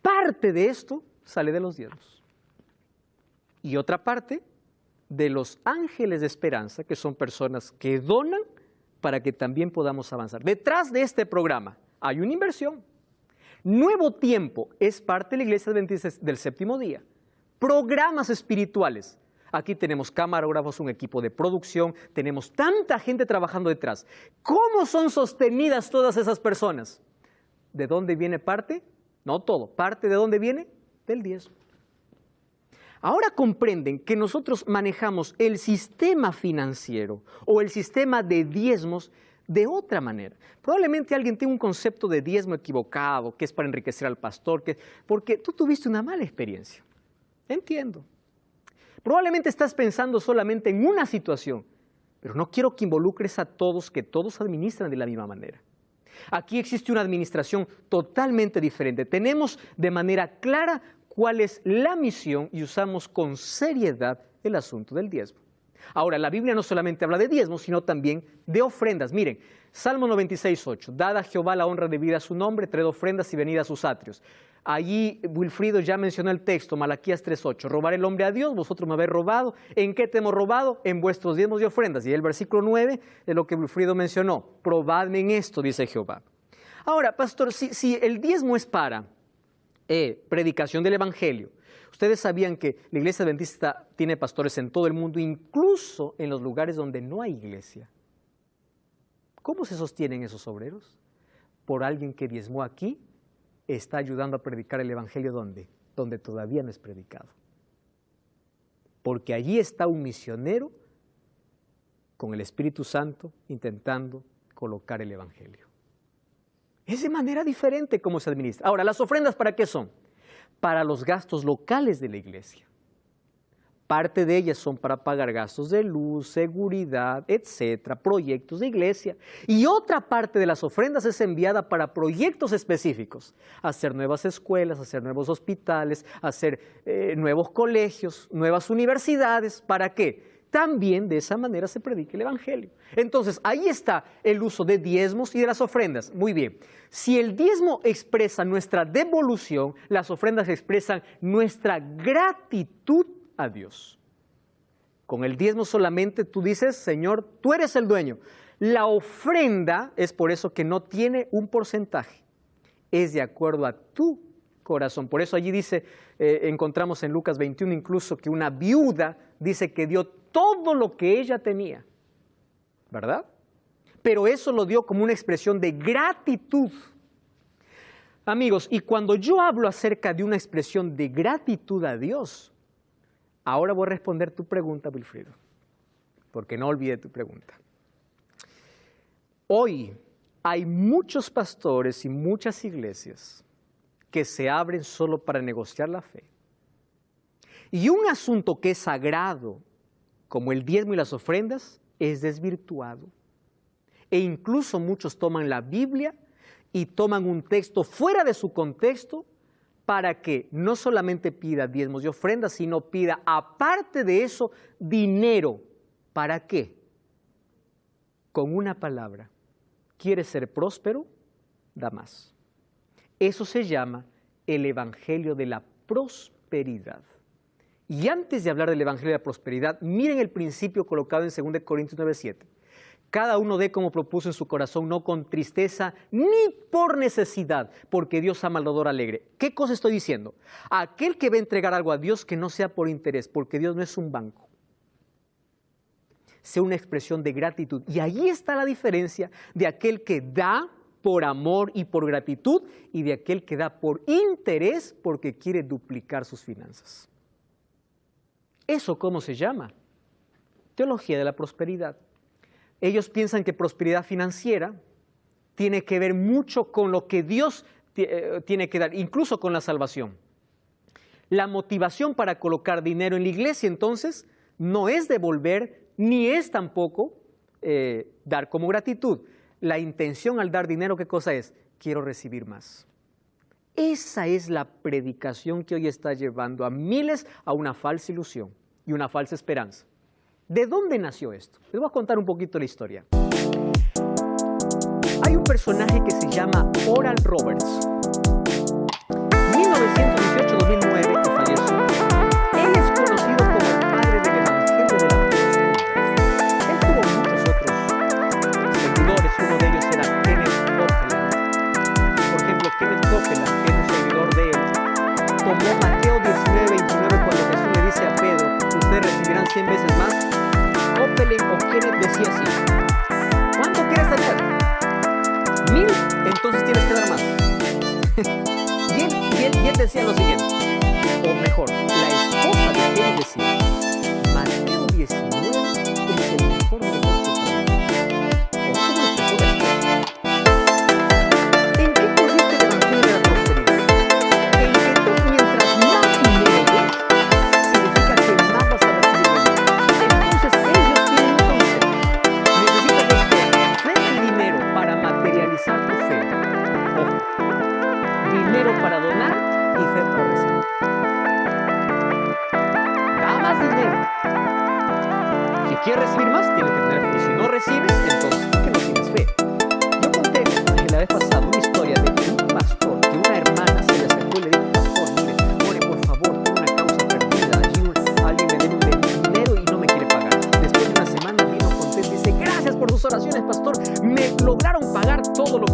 Parte de esto sale de los diezmos. Y otra parte de los ángeles de esperanza, que son personas que donan para que también podamos avanzar. Detrás de este programa hay una inversión. Nuevo Tiempo es parte de la Iglesia Adventista del Séptimo Día. Programas espirituales. Aquí tenemos camarógrafos, un equipo de producción, tenemos tanta gente trabajando detrás. ¿Cómo son sostenidas todas esas personas? ¿De dónde viene parte? No todo. ¿Parte de dónde viene? Del diezmo. Ahora comprenden que nosotros manejamos el sistema financiero o el sistema de diezmos de otra manera. Probablemente alguien tenga un concepto de diezmo equivocado, que es para enriquecer al pastor, porque tú tuviste una mala experiencia. Entiendo. Probablemente estás pensando solamente en una situación, pero no quiero que involucres a todos, que todos administran de la misma manera. Aquí existe una administración totalmente diferente. Tenemos de manera clara cuál es la misión y usamos con seriedad el asunto del diezmo. Ahora, la Biblia no solamente habla de diezmos, sino también de ofrendas. Miren, Salmo 96:8, dad a Jehová la honra debida a su nombre, traed ofrendas y venid a sus atrios. Allí Wilfrido ya mencionó el texto, Malaquías 3:8, robar el hombre a Dios, vosotros me habéis robado. ¿En qué te hemos robado? En vuestros diezmos y ofrendas. Y el versículo 9 de lo que Wilfrido mencionó, probadme en esto, dice Jehová. Ahora, pastor, si el diezmo es para predicación del evangelio, ustedes sabían que la iglesia adventista tiene pastores en todo el mundo, incluso en los lugares donde no hay iglesia. ¿Cómo se sostienen esos obreros? Por alguien que diezmó aquí, está ayudando a predicar el evangelio donde todavía no es predicado. Porque allí está un misionero con el Espíritu Santo intentando colocar el evangelio. Es de manera diferente cómo se administra. Ahora, ¿las ofrendas para qué son? Para los gastos locales de la iglesia. Parte de ellas son para pagar gastos de luz, seguridad, etcétera, proyectos de iglesia. Y otra parte de las ofrendas es enviada para proyectos específicos. Hacer nuevas escuelas, hacer nuevos hospitales, hacer nuevos colegios, nuevas universidades. ¿Para qué? También de esa manera se predica el evangelio. Entonces, ahí está el uso de diezmos y de las ofrendas. Muy bien. Si el diezmo expresa nuestra devolución, las ofrendas expresan nuestra gratitud a Dios. Con el diezmo solamente tú dices, Señor, tú eres el dueño. La ofrenda es por eso que no tiene un porcentaje. Es de acuerdo a tu corazón. Por eso allí dice, encontramos en Lucas 21 incluso que una viuda dice que dio todo lo que ella tenía, ¿verdad? Pero eso lo dio como una expresión de gratitud. Amigos, y cuando yo hablo acerca de una expresión de gratitud a Dios, ahora voy a responder tu pregunta, Wilfrido, porque no olvidé tu pregunta. Hoy hay muchos pastores y muchas iglesias que se abren solo para negociar la fe. Y un asunto que es sagrado, como el diezmo y las ofrendas, es desvirtuado. E incluso muchos toman la Biblia y toman un texto fuera de su contexto para que no solamente pida diezmos y ofrendas, sino pida, aparte de eso, dinero. ¿Para qué? Con una palabra. ¿Quieres ser próspero? Da más. Eso se llama el evangelio de la prosperidad. Y antes de hablar del evangelio de la prosperidad, miren el principio colocado en 2 Corintios 9:7. Cada uno dé como propuso en su corazón, no con tristeza ni por necesidad, porque Dios ama al dador alegre. ¿Qué cosa estoy diciendo? Aquel que va a entregar algo a Dios que no sea por interés, porque Dios no es un banco. Sea una expresión de gratitud. Y allí está la diferencia de aquel que da por amor y por gratitud y de aquel que da por interés porque quiere duplicar sus finanzas. ¿Eso cómo se llama? Teología de la prosperidad. Ellos piensan que prosperidad financiera tiene que ver mucho con lo que Dios tiene que dar, incluso con la salvación. La motivación para colocar dinero en la iglesia, entonces, no es devolver, ni es tampoco dar como gratitud. La intención al dar dinero, ¿qué cosa es? Quiero recibir más. Esa es la predicación que hoy está llevando a miles a una falsa ilusión y una falsa esperanza. ¿De dónde nació esto? Les voy a contar un poquito la historia. Hay un personaje que se llama Oral Roberts. 1918-2009, que falleció. Él es conocido como el padre del evangelio de la prosperidad. Él tuvo muchos otros seguidores. Uno de ellos era Kenneth Copeland. Por ejemplo, Kenneth Copeland, que es un seguidor de él, tomó Mateo 19:29 cuando Jesús le dice a Pedro, ustedes recibirán 100 veces más. Copeland o Kenneth decía así, ¿cuánto quieres tener? 1000, entonces tienes que dar más. y él decía lo siguiente, o mejor, la esposa de Kenneth decía, Mateo 19 es el mejor negocio para mí. ¿Cómo empezó esto? ¿En qué consiste el evangelio de la prosperidad? En que tú, mientras más dinero des, significa que más vas a recibir de Dios. Entonces ellos tienen un concepto. Necesitas fe y dinero para materializar tu fe. lograron pagar todo lo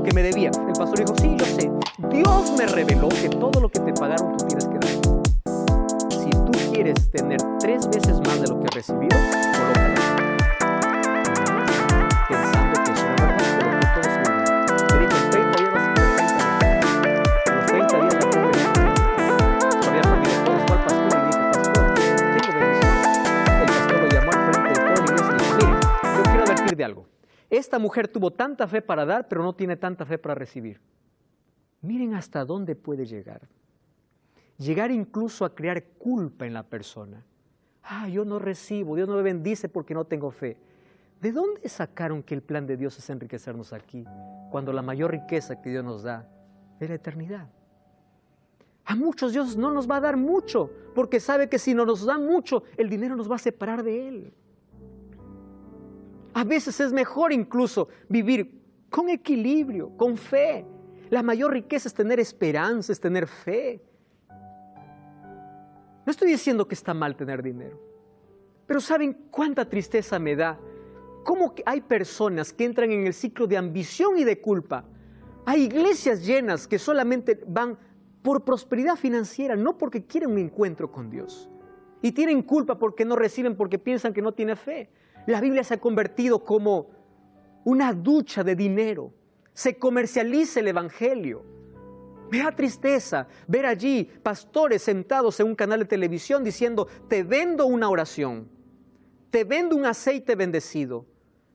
que me debía. El pastor dijo, sí, yo sé. Dios me reveló que todo lo que te pagaron tú tienes que dar. Si tú quieres tener 3 veces más de lo que has recibido, colócalo. Pensando que eso no es colocó todo su dinero. Te dijo, en 30 días vas a tener 30 días. A los 30 días la pobre había perdido todo. Fue al pastor y le dijo, pastor, tengo bendición. El pastor lo llamó al frente de toda la iglesia y le dijo, mire, yo quiero advertir de algo. Esta mujer tuvo tanta fe para dar, pero no tiene tanta fe para recibir. Miren hasta dónde puede llegar. Llegar incluso a crear culpa en la persona. Yo no recibo, Dios no me bendice porque no tengo fe. ¿De dónde sacaron que el plan de Dios es enriquecernos aquí, cuando la mayor riqueza que Dios nos da es la eternidad? A muchos Dios no nos va a dar mucho, porque sabe que si no nos da mucho, el dinero nos va a separar de Él. A veces es mejor incluso vivir con equilibrio, con fe. La mayor riqueza es tener esperanza, es tener fe. No estoy diciendo que está mal tener dinero, pero ¿saben cuánta tristeza me da? ¿Cómo que hay personas que entran en el ciclo de ambición y de culpa? Hay iglesias llenas que solamente van por prosperidad financiera, no porque quieren un encuentro con Dios. Y tienen culpa porque no reciben, porque piensan que no tienen fe. La Biblia se ha convertido como una ducha de dinero. Se comercializa el evangelio. Me da tristeza ver allí pastores sentados en un canal de televisión diciendo, te vendo una oración, te vendo un aceite bendecido,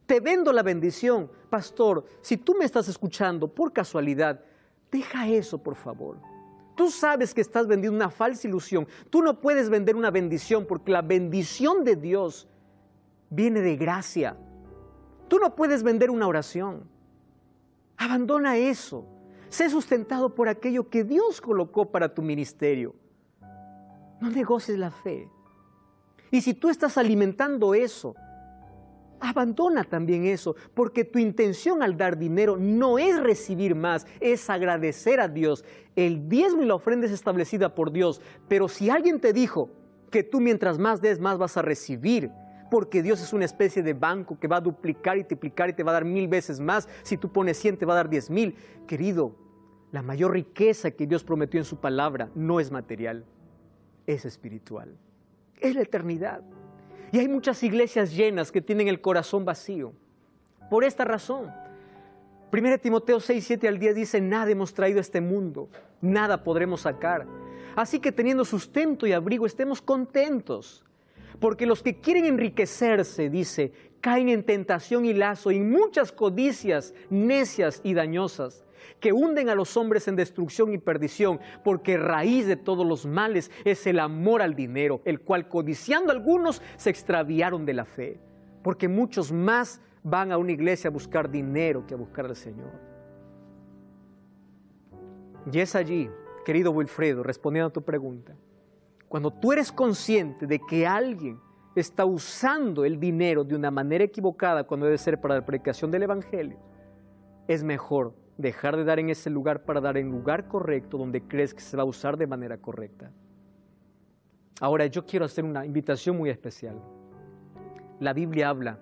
te vendo la bendición. Pastor, si tú me estás escuchando por casualidad, deja eso por favor. Tú sabes que estás vendiendo una falsa ilusión. Tú no puedes vender una bendición porque la bendición de Dios viene de gracia. Tú no puedes vender una oración. Abandona eso. Sé sustentado por aquello que Dios colocó para tu ministerio. No negocies la fe. Y si tú estás alimentando eso, abandona también eso, porque tu intención al dar dinero no es recibir más, es agradecer a Dios. El diezmo y la ofrenda es establecida por Dios, pero si alguien te dijo que tú mientras más des, más vas a recibir, porque Dios es una especie de banco que va a duplicar y triplicar y te va a dar 1000 veces más. Si tú pones 100, te va a dar 10,000. Querido, la mayor riqueza que Dios prometió en su palabra no es material, es espiritual. Es la eternidad. Y hay muchas iglesias llenas que tienen el corazón vacío. Por esta razón, 1 Timoteo 6, 7 al 10 dice, nada hemos traído a este mundo, nada podremos sacar. Así que teniendo sustento y abrigo, estemos contentos. Porque los que quieren enriquecerse, dice, caen en tentación y lazo, en muchas codicias necias y dañosas, que hunden a los hombres en destrucción y perdición, porque raíz de todos los males es el amor al dinero, el cual codiciando algunos se extraviaron de la fe, porque muchos más van a una iglesia a buscar dinero que a buscar al Señor. Y es allí, querido Wilfredo, respondiendo a tu pregunta, cuando tú eres consciente de que alguien está usando el dinero de una manera equivocada cuando debe ser para la predicación del Evangelio, es mejor dejar de dar en ese lugar para dar en lugar correcto donde crees que se va a usar de manera correcta. Ahora yo quiero hacer una invitación muy especial. La Biblia habla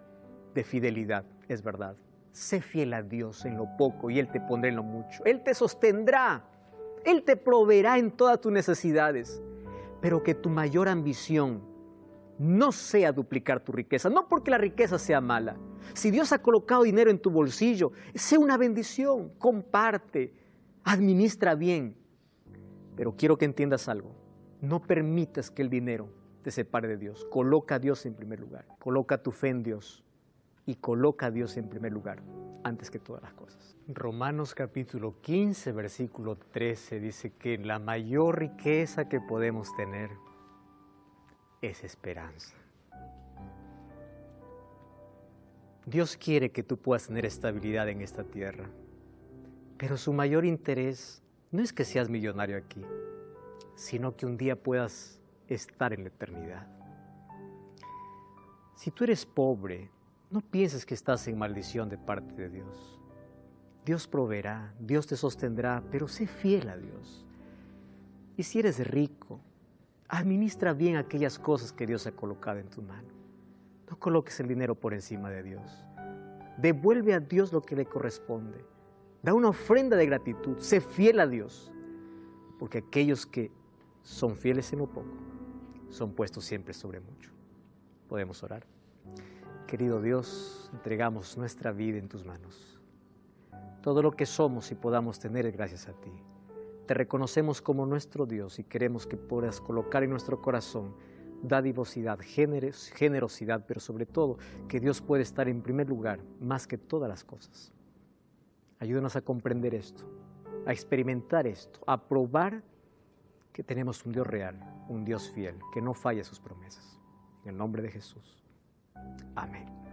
de fidelidad, es verdad. Sé fiel a Dios en lo poco y Él te pondrá en lo mucho. Él te sostendrá, Él te proveerá en todas tus necesidades. Pero que tu mayor ambición no sea duplicar tu riqueza, no porque la riqueza sea mala. Si Dios ha colocado dinero en tu bolsillo, sea una bendición, comparte, administra bien. Pero quiero que entiendas algo, no permitas que el dinero te separe de Dios. Coloca a Dios en primer lugar, coloca tu fe en Dios y coloca a Dios en primer lugar antes que todas las cosas. Romanos capítulo 15, versículo 13 dice que la mayor riqueza que podemos tener es esperanza. Dios quiere que tú puedas tener estabilidad en esta tierra, pero su mayor interés no es que seas millonario aquí, sino que un día puedas estar en la eternidad. Si tú eres pobre, no pienses que estás en maldición de parte de Dios. Dios proveerá, Dios te sostendrá, pero sé fiel a Dios. Y si eres rico, administra bien aquellas cosas que Dios ha colocado en tu mano. No coloques el dinero por encima de Dios. Devuelve a Dios lo que le corresponde. Da una ofrenda de gratitud. Sé fiel a Dios. Porque aquellos que son fieles en lo poco, son puestos siempre sobre mucho. Podemos orar. Querido Dios, entregamos nuestra vida en tus manos. Todo lo que somos y podamos tener es gracias a ti. Te reconocemos como nuestro Dios y queremos que puedas colocar en nuestro corazón dadivosidad, generosidad, pero sobre todo que Dios puede estar en primer lugar más que todas las cosas. Ayúdanos a comprender esto, a experimentar esto, a probar que tenemos un Dios real, un Dios fiel, que no falla sus promesas. En el nombre de Jesús. Amén.